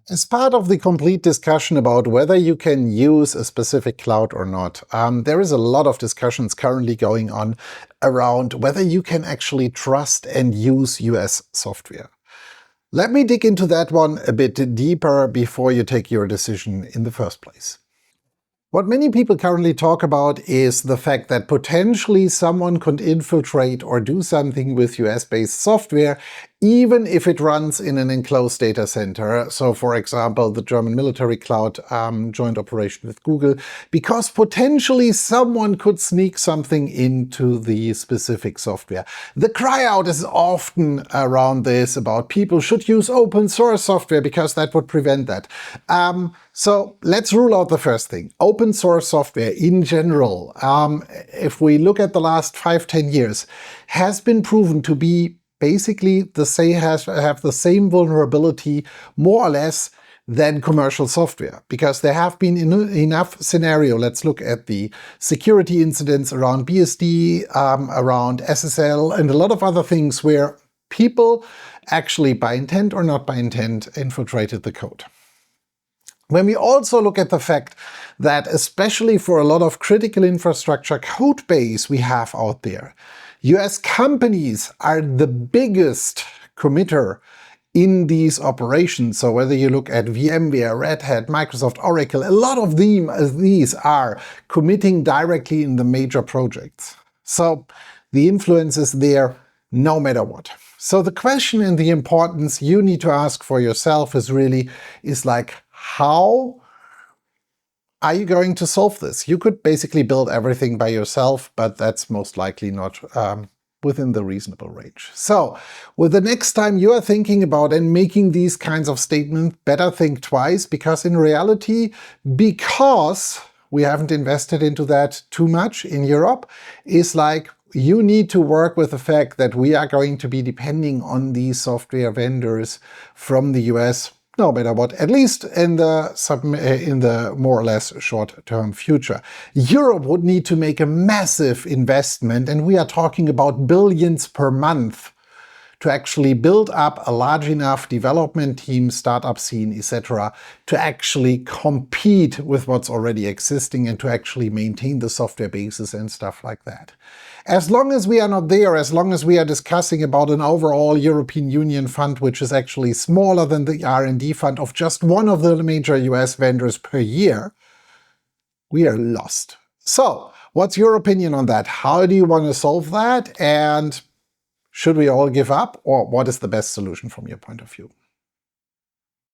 As part of the complete discussion about whether you can use a specific cloud or not, there is a lot of discussions currently going on around whether you can actually trust and use US software. Let me dig into that one a bit deeper before you take your decision in the first place. What many people currently talk about is the fact that potentially someone could infiltrate or do something with US-based software, even if it runs in an enclosed data center. So, for example, the German military cloud joint operation with Google, because potentially someone could sneak something into the specific software. The cry out is often around this about people should use open source software because that would prevent that. So let's rule out the first thing. Open source software in general, if we look at the last 5-10 years, has been proven to be basically have the same vulnerability, more or less, than commercial software. Because there have been enough scenario. Let's look at the security incidents around BSD, around SSL, and a lot of other things where people actually, by intent or not by intent, infiltrated the code. When we also look at the fact that, especially for a lot of critical infrastructure code base we have out there, US companies are the biggest committer in these operations. So whether you look at VMware, Red Hat, Microsoft, Oracle, a lot of these are committing directly in the major projects. So the influence is there no matter what. So the question and the importance you need to ask for yourself is like, how are you going to solve this? You could basically build everything by yourself, but that's most likely not within the reasonable range. So, with the next time you are thinking about and making these kinds of statements, better think twice, because in reality, because we haven't invested into that too much in Europe, is like you need to work with the fact that we are going to be depending on these software vendors from the US no matter what, at least in the more or less short-term future. Europe would need to make a massive investment, and we are talking about billions per month, to actually build up a large enough development team, startup scene, etc., to actually compete with what's already existing and to actually maintain the software bases and stuff like that. As long as we are not there, as long as we are discussing about an overall European Union fund which is actually smaller than the R&D fund of just one of the major US vendors per year, we are lost. So, what's your opinion on that? How do you want to solve that? And should we all give up, or what is the best solution from your point of view?